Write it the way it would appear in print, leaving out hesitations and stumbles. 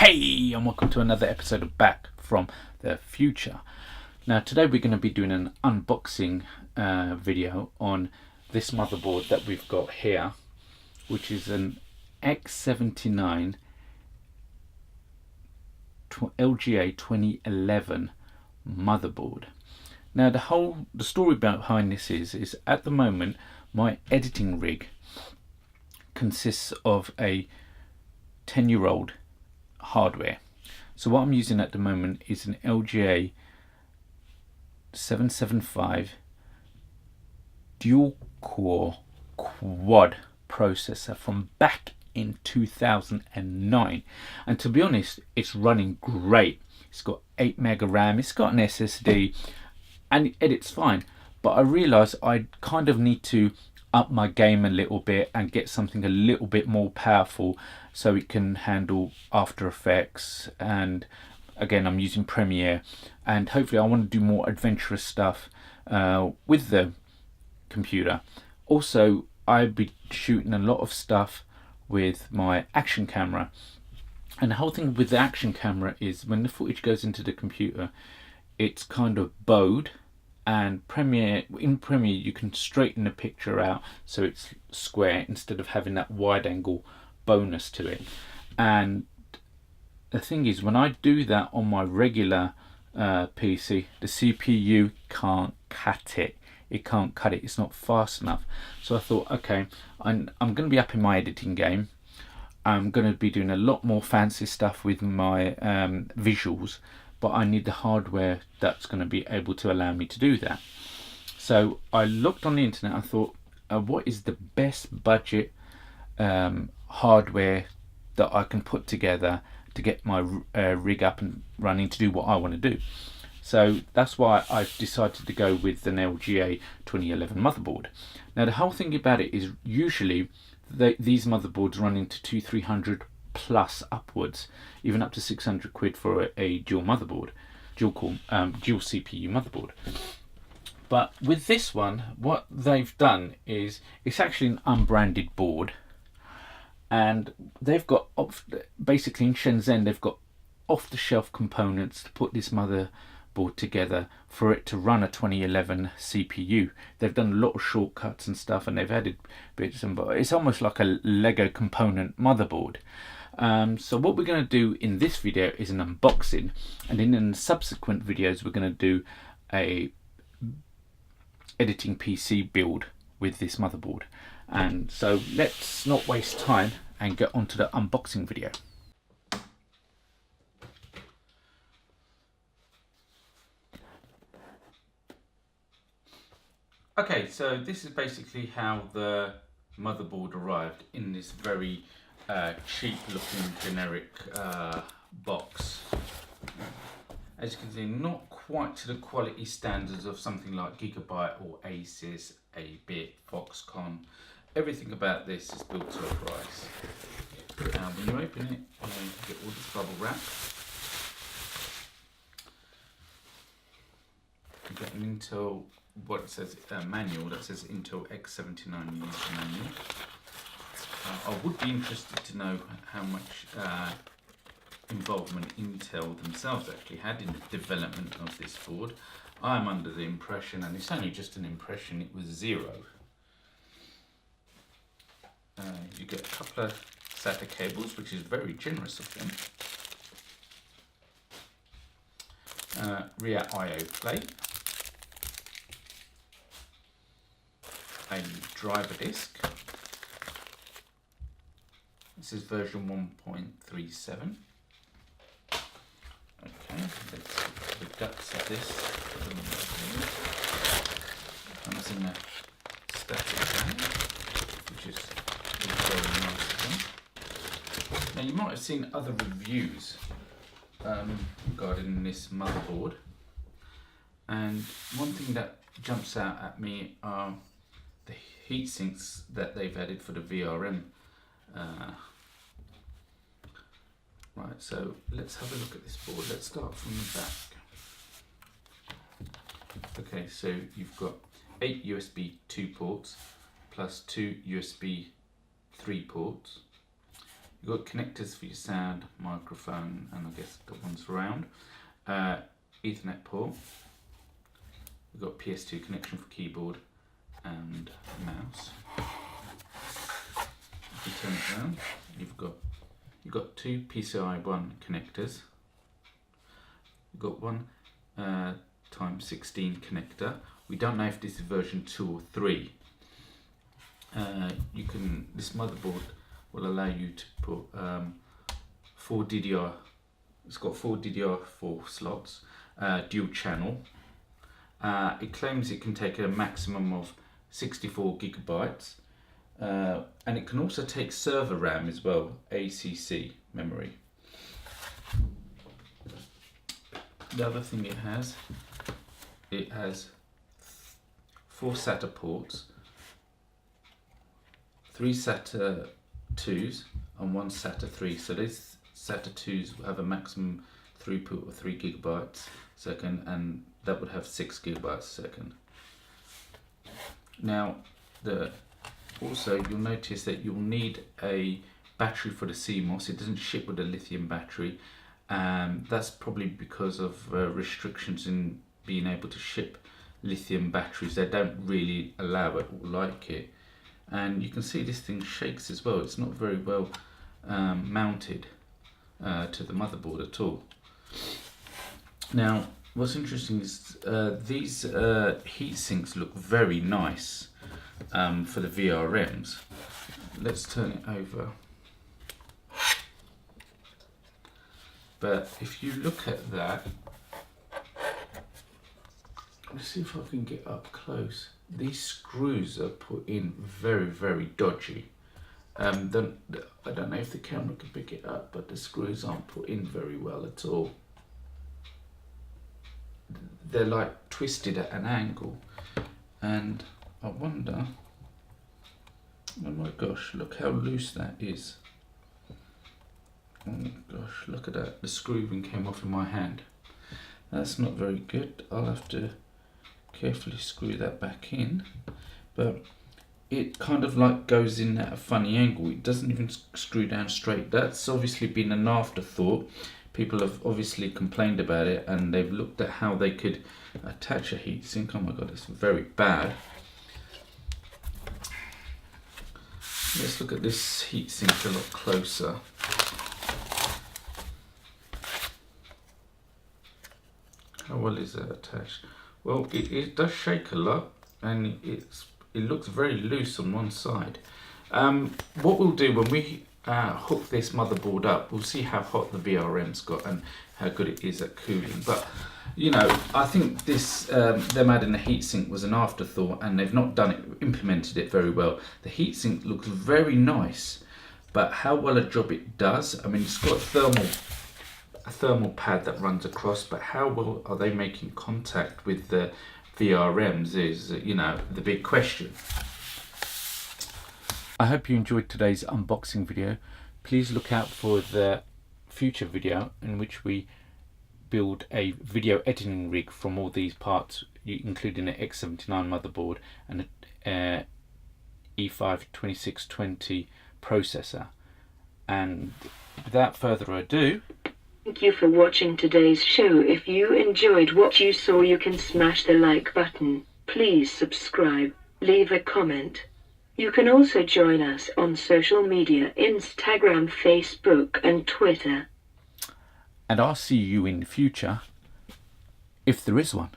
Hey, and welcome to another episode of Back from the Future. Now today we're going to be doing an unboxing video on this motherboard that we've got here, which is an X79 Lga 2011 motherboard. Now the story behind this is at the moment my editing rig consists of a 10-year-old hardware. So what I'm using at the moment is an Lga 775 dual core quad processor from back in 2009, and to be honest, it's running great. It's got 8 meg of RAM, it's got an SSD, and it edits fine. But I realized I kind of need to up my game a little bit and get something a little bit more powerful so it can handle After Effects, and again I'm using Premiere, and hopefully I want to do more adventurous stuff with the computer. Also, I've been shooting a lot of stuff with my action camera, and the whole thing with the action camera is when the footage goes into the computer it's kind of bowed, and in Premiere you can straighten the picture out so it's square instead of having that wide angle bonus to it. And the thing is, when I do that on my regular PC, the CPU can't cut it. It can't cut it. It's not fast enough. So I thought, okay, I'm going to be up in my editing game. I'm going to be doing a lot more fancy stuff with my visuals, but I need the hardware that's going to be able to allow me to do that. So I looked on the internet. I thought, what is the best budget hardware that I can put together to get my rig up and running to do what I want to do? So that's why I've decided to go with an Lga 2011 motherboard. Now the whole thing about it is usually these motherboards run into 200-300 plus upwards, even up to 600 quid for a dual motherboard, dual CPU motherboard. But with this one, what they've done is it's actually an unbranded board, and they've got basically in Shenzhen they've got off-the-shelf components to put this motherboard together for it to run a 2011 CPU. They've done a lot of shortcuts and stuff, and they've added bits, and it's almost like a Lego component motherboard. So what we're going to do in this video is an unboxing, and then in the subsequent videos we're going to do a editing PC build with this motherboard. And so let's not waste time and get onto the unboxing video. Okay, so this is basically how the motherboard arrived in this very cheap looking generic box. As you can see, not quite to the quality standards of something like Gigabyte or Asus, 8-bit, Foxconn. Everything about this is built to a price. When you open it, you get all this bubble wrap. You get an Intel, what it says, manual that says Intel X79 user manual. I would be interested to know how much involvement Intel themselves actually had in the development of this board. I'm under the impression, and it's only just an impression, it was zero. You get a couple of SATA cables, which is very generous of them. Rear I/O plate. A driver disc. This is version 1.37. Okay, let's get the guts of this. Comes in a static bag, which is very nice of them. Now you might have seen other reviews regarding this motherboard, and one thing that jumps out at me are the heat sinks that they've added for the VRM. Right, so let's have a look at this board. Let's start from the back. Okay, so you've got 8 USB 2 ports plus 2 USB 3 ports. You've got connectors for your sound, microphone, and I guess the ones around. Ethernet port. You've got PS2 connection for keyboard and mouse. If you turn it around, you've got two PCI 1 connectors. You've got one times 16 connector. We don't know if this is version 2 or 3. This motherboard will allow you to put 4 DDR. It's got 4 DDR4 slots, dual channel. It claims it can take a maximum of 64 gigabytes, and it can also take server RAM as well, ACC memory. The other thing it has 4 Sata ports, 3 Sata 2s and 1 Sata 3. So these Sata 2s will have a maximum throughput of 3 gigabytes a second, and that would have 6 gigabytes a second. Now, also you'll notice that you'll need a battery for the CMOS. It doesn't ship with a lithium battery. That's probably because of restrictions in being able to ship lithium batteries. They don't really allow it or like it. And you can see this thing shakes as well. It's not very well mounted to the motherboard at all. Now, what's interesting is these heat sinks look very nice for the VRMs. Let's turn it over. But if you look at that, let's see if I can get up close. These screws are put in very, very dodgy. I don't know if the camera can pick it up, but the screws aren't put in very well at all. They're like twisted at an angle, and I wonder, oh my gosh, look how loose that is. Oh my gosh, look at that, the screw even came off in my hand. That's not very good. I'll have to carefully screw that back in, but it kind of like goes in at a funny angle. It doesn't even screw down straight. That's obviously been an afterthought. People have obviously complained about it, and they've looked at how they could attach a heatsink. Oh my god, it's very bad. Let's look at this heatsink a lot closer. How well is that attached? Well, it does shake a lot, and it looks very loose on one side. What we'll do when we hook this motherboard up, we'll see how hot the VRM's got and how good it is at cooling. But you know, I think this them adding the heatsink was an afterthought, and they've not implemented it very well. The heatsink looks very nice, but how well a job it does, I mean, it's got a thermal pad that runs across, but how well are they making contact with the VRMs is, you know, the big question. I hope you enjoyed today's unboxing video. Please look out for the future video in which we build a video editing rig from all these parts, including an X79 motherboard and an E5-2620 processor. And without further ado, thank you for watching today's show. If you enjoyed what you saw, you can smash the like button. Please subscribe, leave a comment. You can also join us on social media, Instagram, Facebook and Twitter. And I'll see you in the future, if there is one.